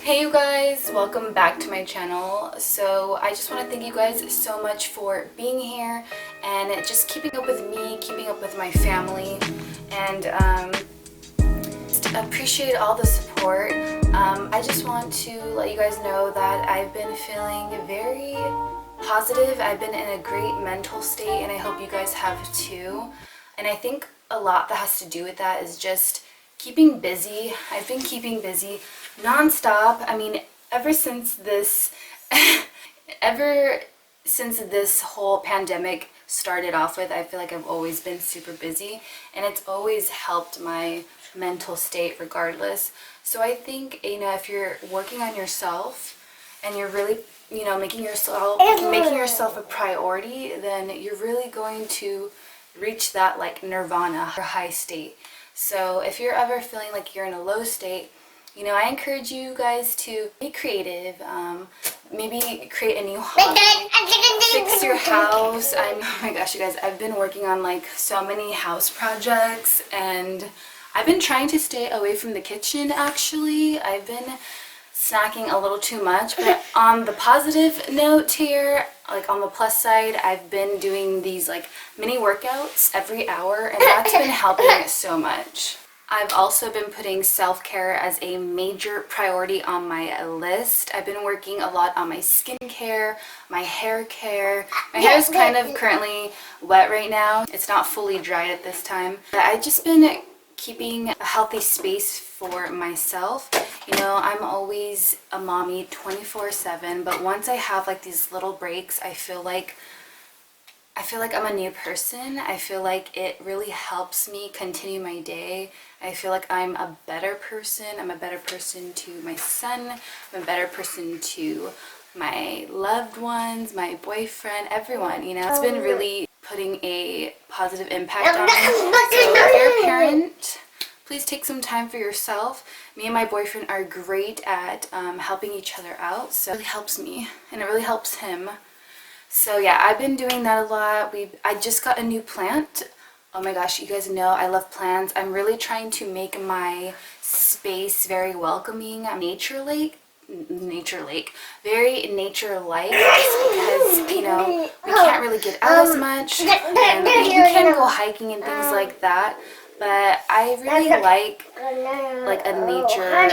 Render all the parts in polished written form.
Hey you guys, welcome back to my channel. So I just want to thank you guys so much for being here and just keeping up with me, keeping up with my family, and just appreciate all the support. I just want to let you guys know that I've been feeling very positive. I've been in a great mental state and I hope you guys have too. And I think a lot that has to do with that is just keeping busy. I've been keeping busy non-stop. I mean, ever since this whole pandemic started off with, I feel like I've always been super busy and it's always helped my mental state regardless. So I think, if you're working on yourself and you're really, making yourself a priority, then you're really going to reach that like nirvana or high state. So if you're ever feeling like you're in a low state, I encourage you guys to be creative, maybe create a new hobby, fix your house. Oh my gosh, you guys, I've been working on like so many house projects and I've been trying to stay away from the kitchen actually. I've been snacking a little too much, but on the positive note here, like on the plus side, I've been doing these like mini workouts every hour and that's been helping so much. I've also been putting self-care as a major priority on my list. I've been working a lot on my skincare, my hair care. My hair is kind of currently wet right now. It's not fully dried at this time. But I've just been keeping a healthy space for myself. I'm always a mommy 24/7, but once I have like these little breaks, I feel like I'm a new person. I feel like it really helps me continue my day. I feel like I'm a better person. I'm a better person to my son. I'm a better person to my loved ones, my boyfriend, everyone. It's been really putting a positive impact on me. So if you're a parent, please take some time for yourself. Me and my boyfriend are great at helping each other out. So it really helps me and it really helps him. So yeah, I've been doing that a lot. I just got a new plant. Oh my gosh, you guys know I love plants. I'm really trying to make my space very welcoming. Very nature-like, just because, we can't really get out as much. And you can go hiking and things like that. But I really like a nature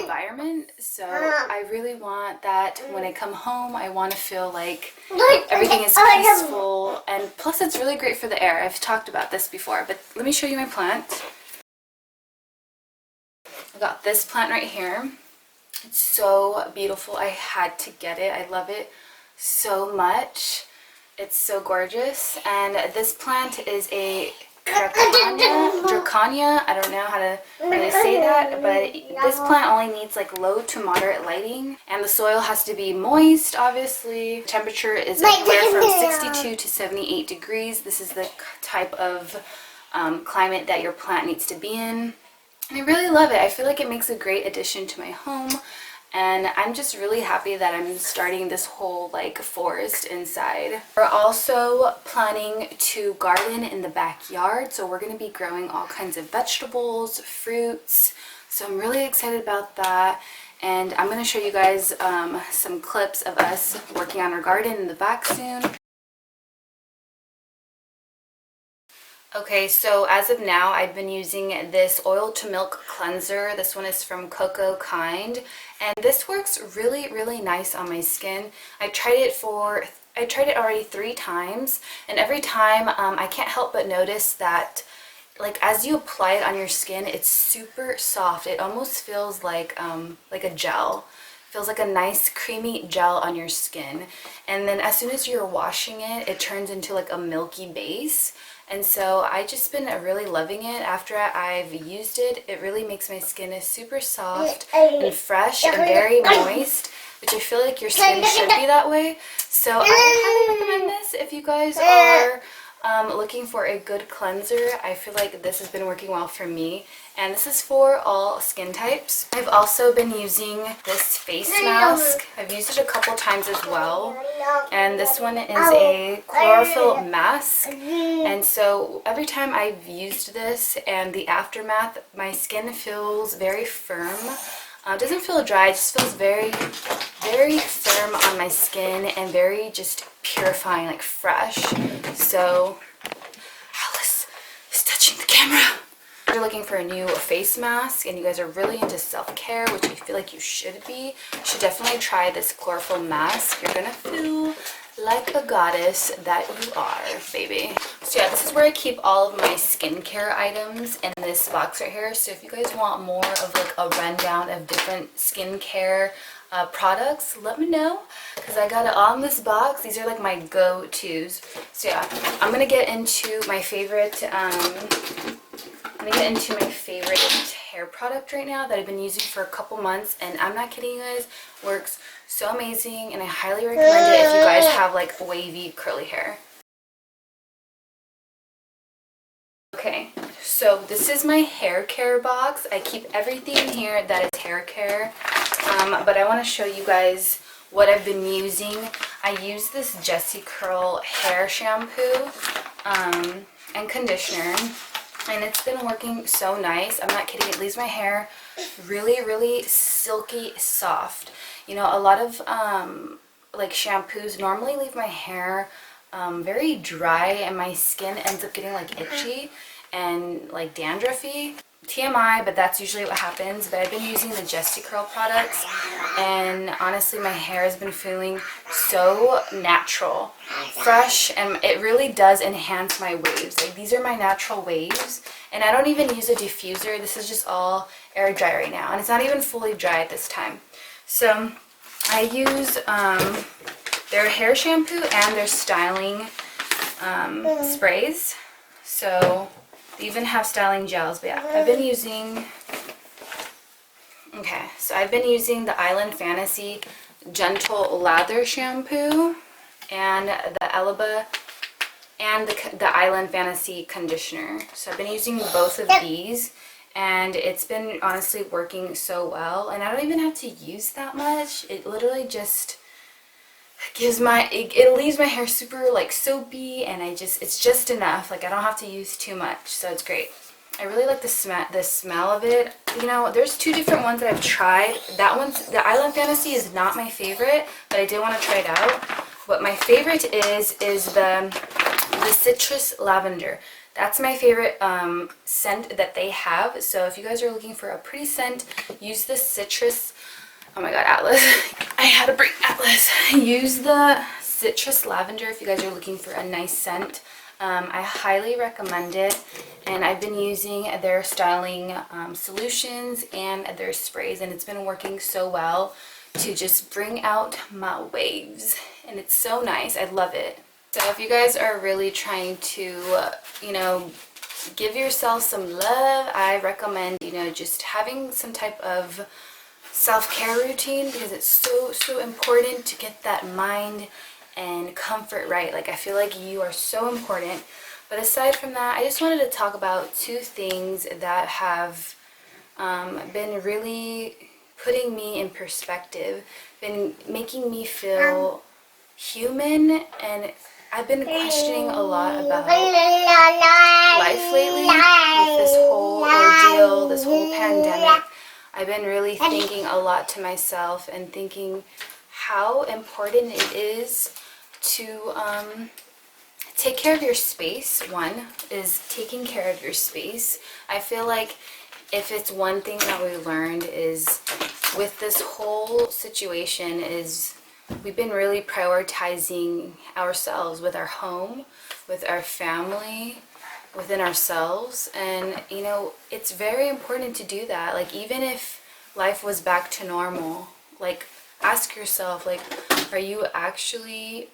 environment, so I really want that when I come home. I want to feel like everything is peaceful, and plus it's really great for the air. I've talked about this before, but let me show you my plant. I got this plant right here. It's so beautiful. I had to get it. I love it so much. It's so gorgeous, and this plant is a Draconia. I don't know how to really say that, but this plant only needs like low to moderate lighting, and the soil has to be moist, obviously. Temperature is anywhere from 62 to 78 degrees. This is the type of climate that your plant needs to be in. And I really love it. I feel like it makes a great addition to my home. And I'm just really happy that I'm starting this whole like forest inside. We're also planning to garden in the backyard, so we're going to be growing all kinds of vegetables, fruits. So I'm really excited about that. And I'm going to show you guys some clips of us working on our garden in the back soon. Okay, so as of now, I've been using this oil to milk cleanser. This one is from Coco Kind, and this works really, really nice on my skin. I tried it already 3 times, and every time I can't help but notice that like as you apply it on your skin, it's super soft. It almost feels like a gel. Feels like a nice creamy gel on your skin, and then as soon as you're washing it, it turns into like a milky base. And so I just been really loving it. After I've used it, it really makes my skin super soft and fresh and very moist, which I feel like your skin should be that way. So I highly recommend this if you guys are looking for a good cleanser. I feel like this has been working well for me, and this is for all skin types. I've also been using this face mask. I've used it a couple times as well, and this one is a chlorophyll mask. And so every time I've used this and the aftermath, my skin feels very firm. It doesn't feel dry, it just feels very, very firm on my skin and very just purifying, like fresh. So, Alice is touching the camera. If you're looking for a new face mask and you guys are really into self-care, which I feel like you should be, you should definitely try this chlorophyll mask. You're gonna feel like a goddess that you are, baby. So yeah, this is where I keep all of my skincare items in this box right here. So if you guys want more of like a rundown of different skincare products, let me know, because I got it all in this box. These are like my go-tos. So yeah, I'm gonna get into my favorite hair product right now that I've been using for a couple months, and I'm not kidding you guys, works so amazing, and I highly recommend it if you guys have like wavy curly hair. Okay, so this is my hair care box. I keep everything in here that is hair care, but I want to show you guys what I've been using. I use this Jessie Curl hair shampoo and conditioner, and it's been working so nice. I'm not kidding, it leaves my hair really, really silky soft. You know, a lot of like shampoos normally leave my hair very dry, and my skin ends up getting like itchy and like dandruffy. TMI, but that's usually what happens. But I've been using the Jessie Curl products, and honestly my hair has been feeling so natural, fresh, and it really does enhance my waves. Like, these are my natural waves, and I don't even use a diffuser. This is just all air dry right now, and it's not even fully dry at this time. So I use their hair shampoo and their styling sprays. So they even have styling gels. But yeah, I've been using the Island Fantasy Gentle Lather Shampoo and the Elaba and the Island Fantasy Conditioner. So I've been using both of these, and it's been honestly working so well, and I don't even have to use that much. It literally just gives it leaves my hair super like soapy, and it's just enough. Like, I don't have to use too much, so it's great. I really like the smell of it. You know, there's two different ones that I've tried. The Island Fantasy is not my favorite, but I did want to try it out. What my favorite is the citrus lavender. That's my favorite scent that they have. So if you guys are looking for a pretty scent, use the citrus. Oh my god, Atlas. I had to bring Atlas. Use the citrus lavender if you guys are looking for a nice scent. I highly recommend it, and I've been using their styling solutions and their sprays, and it's been working so well to just bring out my waves, and it's so nice. I love it. So if you guys are really trying to, you know, give yourself some love, I recommend, you know, just having some type of self-care routine, because it's so important to get that mind and comfort right. Like, I feel like you are so important. But aside from that, I just wanted to talk about two things that have been really putting me in perspective, been making me feel human, and I've been questioning a lot about life lately with this whole ordeal, this whole pandemic. I've been really thinking a lot to myself and thinking how important it is to take care of your space. One is taking care of your space. I feel like if it's one thing that we learned is with this whole situation is we've been really prioritizing ourselves with our home, with our family, within ourselves. And you know, it's very important to do that. Like, even if life was back to normal, like, ask yourself, like, are you actually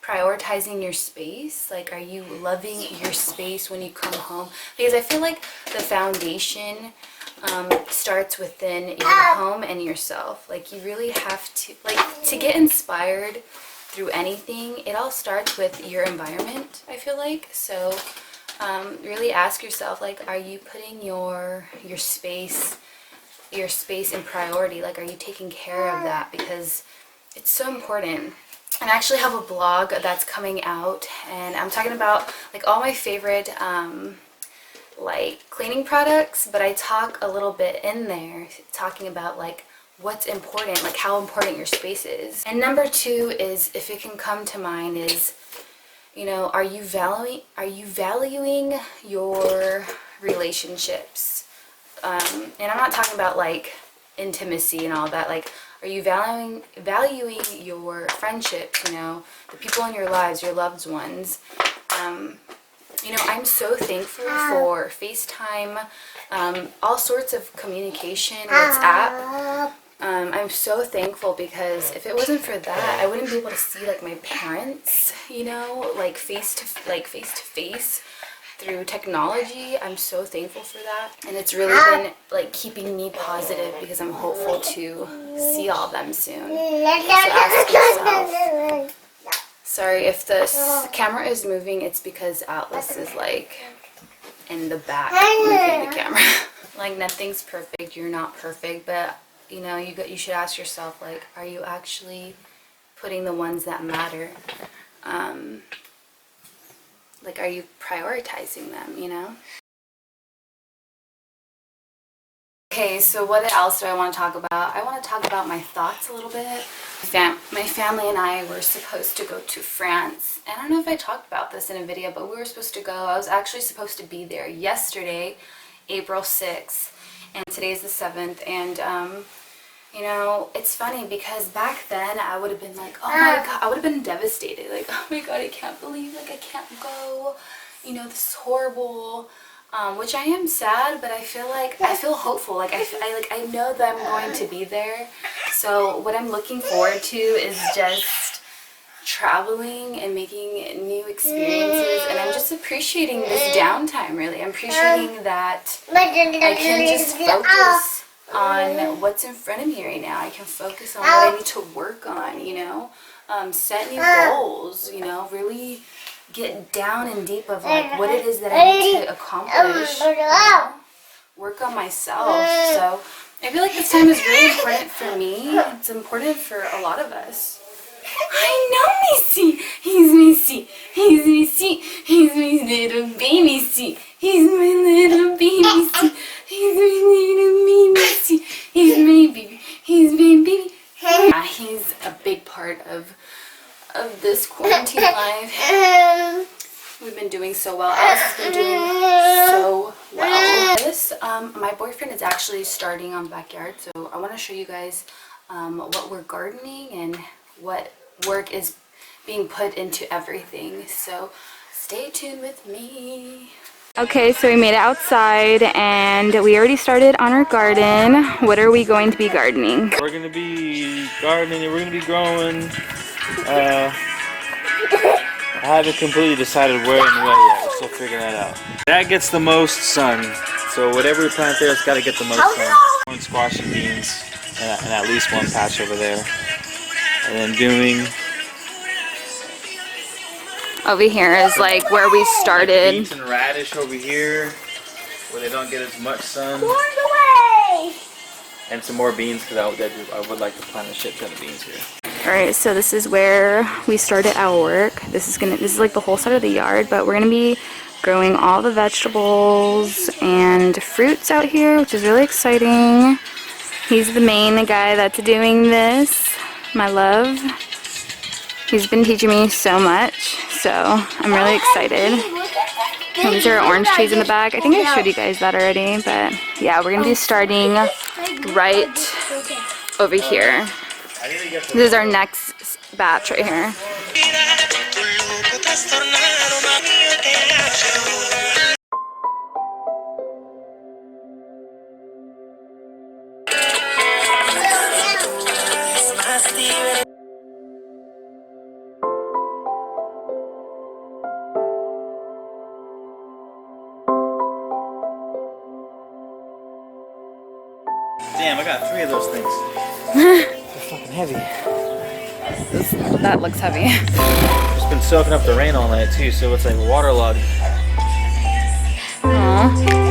prioritizing your space? Like, are you loving your space when you come home? Because I feel like the foundation starts within your home and yourself. Like, you really have to, like, to get inspired through anything, it all starts with your environment, I feel like. So really ask yourself, like, are you putting your space in priority? Like, are you taking care of that? Because it's so important. And I actually have a blog that's coming out, and I'm talking about like all my favorite like cleaning products, but I talk a little bit in there talking about like what's important, like how important your space is. And number 2 is, if it can come to mind, is, you know, are you valuing your relationships? And I'm not talking about like intimacy and all that. Like, are you valuing your friendships, you know, the people in your lives, your loved ones? You know, I'm so thankful for FaceTime, all sorts of communication, WhatsApp. I'm so thankful, because if it wasn't for that, I wouldn't be able to see like my parents, you know, like face to face through technology. I'm so thankful for that, and it's really been like keeping me positive, because I'm hopeful to see all of them soon. So ask yourself. Sorry if the camera is moving, it's because Atlas is like in the back moving the camera. Like, nothing's perfect, you're not perfect, but you know, you should ask yourself, like, are you actually putting the ones that matter? Like, are you prioritizing them, you know? Okay, so what else do I want to talk about? I want to talk about my thoughts a little bit. My family and I were supposed to go to France. And I don't know if I talked about this in a video, but we were supposed to go. I was actually supposed to be there yesterday, April 6th. And today's the 7th. And, you know, it's funny, because back then I would have been like, oh my God, I would have been devastated. Like, oh my God, I can't believe, like, I can't go. You know, this is horrible. Which I am sad, but I feel hopeful. Like, I know that I'm going to be there. So what I'm looking forward to is just traveling and making new experiences, and I'm just appreciating this downtime, really. I'm appreciating that I can just focus on what's in front of me right now. I can focus on what I need to work on, you know, set new goals, you know, really get down and deep of like what it is that I need to accomplish, you know? Work on myself. So I feel like this time is really important for me. It's important for a lot of us. I know, Missy. He's Missy. He's Missy. He's my little baby. See, he's my little baby. See, he's my little baby. See, he's my baby. He's my baby. Yeah, he's a big part of this quarantine life. We've been doing so well. Alice has been doing so well. This, my boyfriend is actually starting on backyard, so I want to show you guys what we're gardening and what work is being put into everything. So stay tuned with me. Okay, so we made it outside and we already started on our garden. What are we going to be gardening? We're going to be gardening and we're going to be growing. I haven't completely decided where and what yet. We're still figuring that out. That gets the most sun. So whatever we plant there, it's got to get the most sun. Corn, squash, and beans, and at least one patch over there. And then doing... Over here is like where we started. Beets and radish over here, where they don't get as much sun. And some more beans, because I would like to plant a shit ton of beans here. Alright, so this is where we started our work. This is like the whole side of the yard, but we're gonna be growing all the vegetables and fruits out here, which is really exciting. He's the main guy that's doing this, my love. He's been teaching me so much, so I'm really excited. And these are orange trees in the back. I think I showed you guys that already, but yeah, we're gonna be starting right over here. This is our next batch right here. Damn, I got 3 of those things. They're fucking heavy. That looks heavy. It's been soaking up the rain all night too, so it's like waterlogged. Aww.